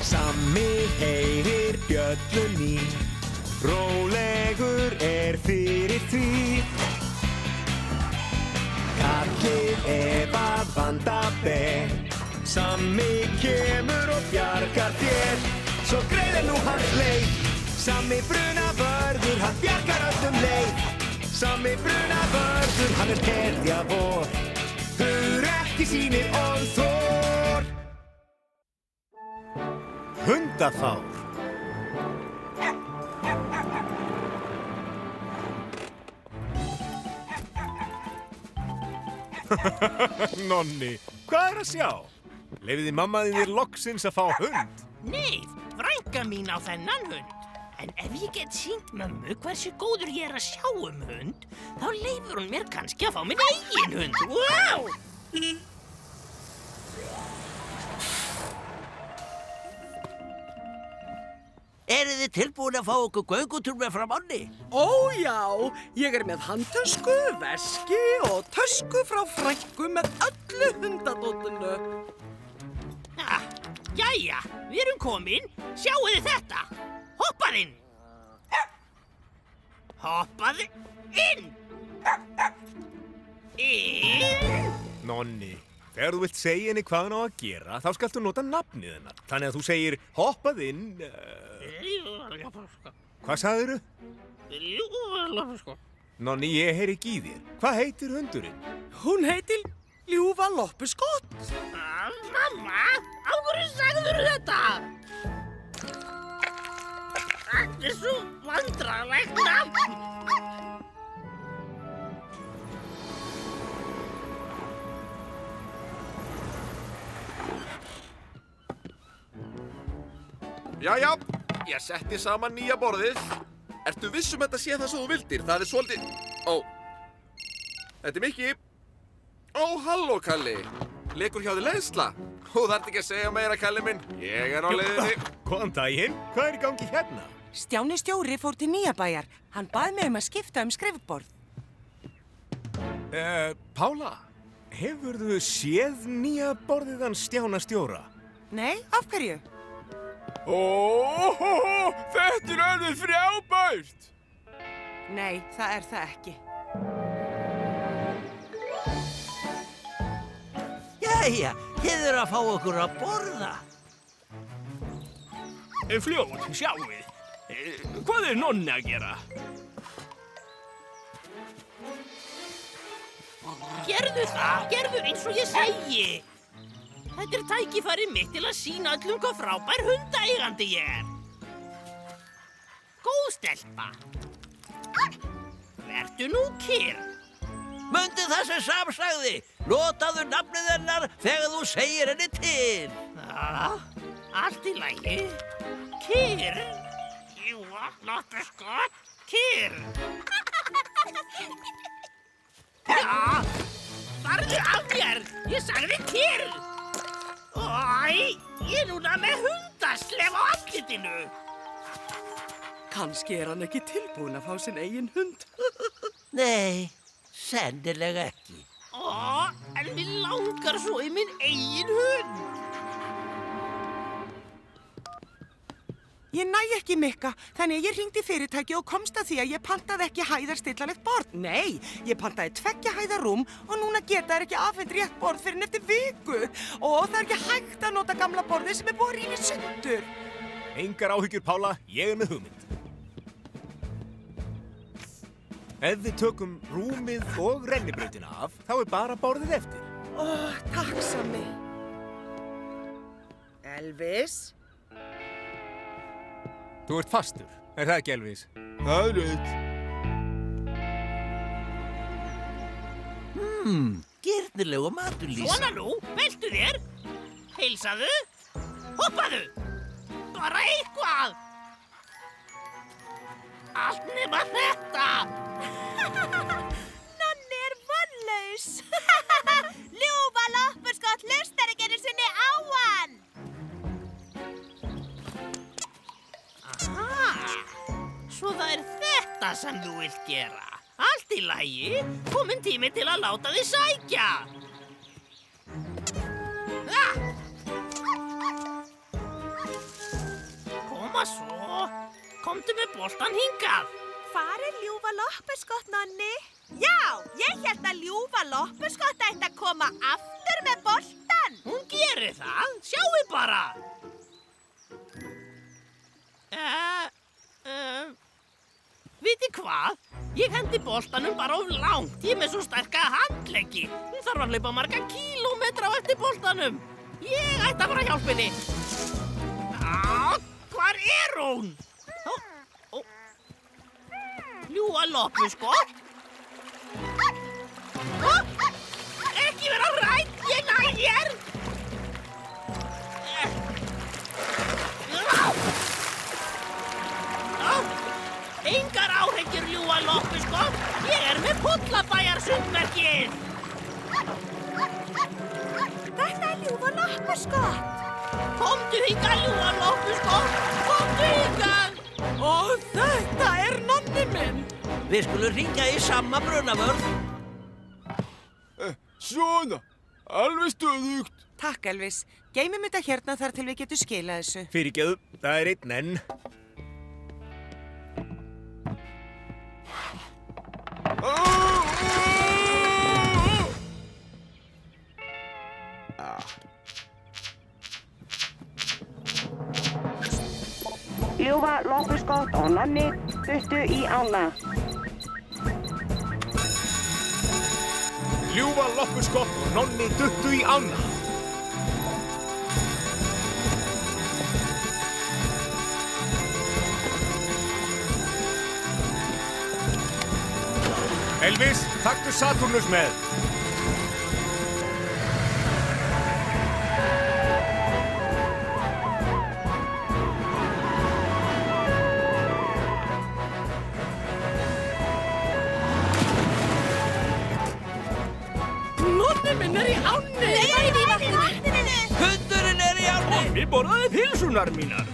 Sammi heyrir bjöllunni, rólegur fyrir því. Kallið ef að vanda ber, Sammi kemur og bjargar þér. Svo greiðir nú hans leið, Sammi brunavörður, hann bjargar öllum leið. Sammi brunavörður, hann hetja vor, ekki sýnir og þor. Hundafár. Nonni, hvað að sjá? Leyfiði mamma þér loksins að fá hund? Nei, frænka mín á þennan hund. En ef ég get sýnt mömmu hversu góður ég að sjá hund, þá leyfir hún mér kannski að fá minn eigin hund. Wow! Eruð þið tilbúin að fá okkur göngutúr með frá manni? Ó já, ég með handtösku, veski og tösku frá frænku með öllu hundadótinu. Jæja, við erum komin. Sjáu þið þetta. Hoppað inn. Hoppað inn. Inn. Nonni, þegar þú vilt segja henni hvað hann á að gera, þá skaltu nota nafnið hennar. Þannig að þú segir hoppað inn. Hvað sagðirðu? Nonni, ég heyri ekki í þér. Hvað heitir hundurinn? Hún heitir Ljúfa Loppuskott. Mamma, á hverju sagðirðu þetta? Þetta er svo vandræðalegt nafn. Jæja, ég setti saman nýja borðið. Ertu viss þetta sé það sem þú vildir? Það er svolítið... Ó, þetta er Mikki. Ó, halló, Kalli. Leikur hjá þér leiðsla. Þú þarft ekki að segja meira, Kalli minn. Ég á leiðinni. Góðan daginn, hvað í gangi hérna? Stjáni stjóri fór til Nýjabæjar. Hann bað mig að skipta skrifborð. Pála, hefurðu séð nýja borðið hans Stjána stjóra? Nei, af hverju? Þetta er alveg frábært. Nei, það er það ekki. Jæja, þið eru að fá okkur að borða. Fljót, sjáuð. Hvað er Nonni að gera? Gerðu það, gerðu eins og ég segi. Þetta er tækifæri mitt til að sýna öllum hvað frábær hundaeigandi ég er. Góð stelpa. Vertu nú kyrr. Mundu það sem Sam sagði. Notaðu nafnið hennar þegar þú segir henni til. Allt í lagi. Kyrr. Ljúfa Loppuskott. Kyrr. Já, farðu af mér. Ég sagði kyrr. Æ, ég er núna með hundaslef á andlitinu. Kannski er hann ekki tilbúinn að fá sinn eigin hund. Nei, sennilega ekki. En mér langar svo í minn eigin hund. Ég næ ekki Mikka, þannig að ég hringdi í fyrirtæki og komst að því að ég pantaði ekki hæðarstillalegt borð. Nei, ég pantaði 2 hæða rúm og núna geta þær ekki afhent rétt borð fyrir en eftir viku. Og það er ekki hægt að nota gamla borðið sem er búið að rífa í sundur. Engar áhyggjur, Pála, ég er með hugmynd. Ef við tökum rúmið og rennibrautina af, þá er bara borðið eftir. Takk, Sammi. Elvis? Þú ert fastur, er það ekki, Elvis? Það er rétt. Girnilegu matur, Lísa. Svona nú, veltu þér. Heilsaðu. Hoppaðu. Bara eitthvað. Allt nema þetta. Nonni er vonlaus. Ljúfa Loppuskott hlustar ekki einu sinni á hann. Svo það er þetta sem þú vilt gera. Allt í lagi, kominn tími til að láta þig sækja. komdu með boltan hingað. Hvar er ljúfa loppuskott, Nonni? Já, ég hélt að ljúfa loppuskott ætti að koma aftur með boltan. Hún gerir það, sjáu bara. Viti hvað? Ég hendi boltanum bara of langt. Ég er með svo sterka handleggi. Hún þarf að hlaupa marga kílómetra á eftir boltanum. Ég ætti að fara að hjálpa henni. Hvar er hún? Ljúfa loppuskott? Ekki vera hrædd, ég næ þér! Engar áhyggjur, ljúfa loppuskott. Ég er með Pollabæjarsundmerkið. Þetta er ljúfa loppuskott. Komdu hingað, ljúfa loppuskott. Komdu hingað. Og þetta er Nonni minn. Við skulum hringja í sama brunavörð. Svona, alveg stöðugt. Takk, Elvis. Geymum þetta hérna þar til við getum skilað þessu. Fyrirgefðu, það er einn enn. Ljúfa loppuskott og Nonni duttu í ána. Ljúfa loppuskott og Nonni duttu í ána. Elvis, taktu Saturnus með. Nonni minn er í ánni. Nei, í vatninu. Hundurinn er í ánni. Nonni borðaði pylsunar mínar.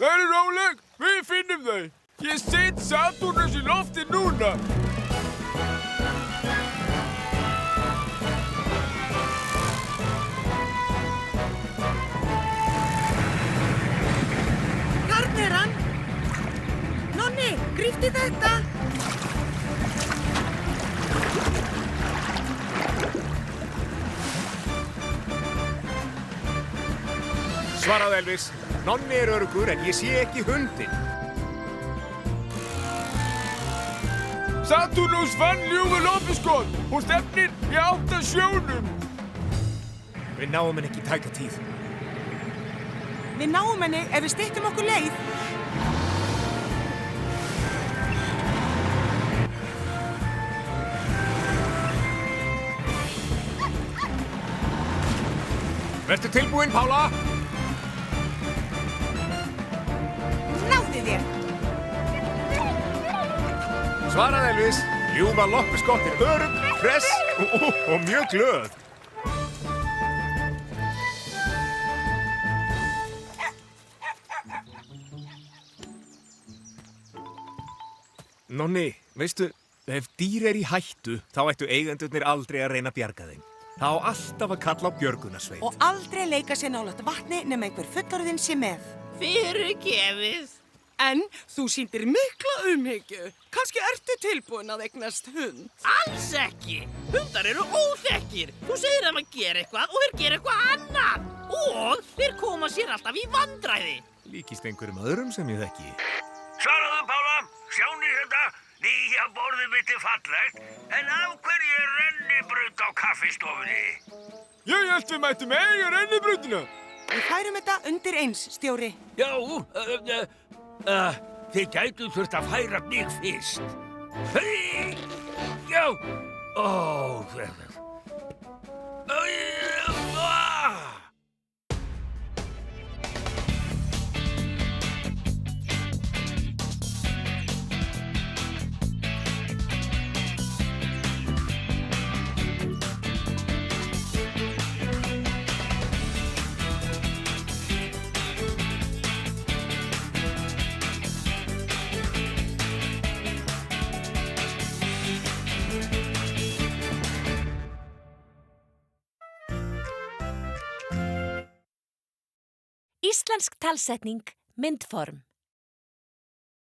Það er róleg, við finnum þau. Ég set Saturnus í lofti núna. Þarna er hann. Nonni, gríptu þetta. Svaraðu, Elvis. Nonni er öruggur en ég sé ekki hundinn. Saturnus fann ljúfa loppuskott. Hún stefnir í átt að sjónum. Við náum henni ekki í tæka tíð. Við náum henni ef við styttum okkur leið. Vertu tilbúin, Pála? Náðu þér. Svaraðu, Elvis. Ljúfa loppuskott er örugg, hress og mjög glöð. Nonni, veistu, ef dýr er í hættu, þá ættu eigendurnir aldrei að reyna að bjarga þeim. Það á alltaf að kalla á björgunarsveit. Og aldrei leika sér nálægt vatni nema einhver fullorðinn sé með. Fyrirgefið. En þú sýndir mikla umhyggju. Kannski ertu tilbúin að eignast hund. Alls ekki. Hundar eru óþekkir. Þú segir þeim að gera eitthvað og þeir gera eitthvað annað. Og þeir koma sér alltaf í vandræði. Líkist einhverjum öðrum sem ég þekki. Svaraðu, Pála. Sjáni þetta. Nýja borðið mitt er fallegt. En af hverju er rennibraut á kaffistofunni? Ég held við mættum eiga rennibrautina. Við færum þetta undir eins, stjóri. Já, þið gætu þurft að færa mig fyrst. Hei! Já! Ó, Íslensk talsetning, myndform.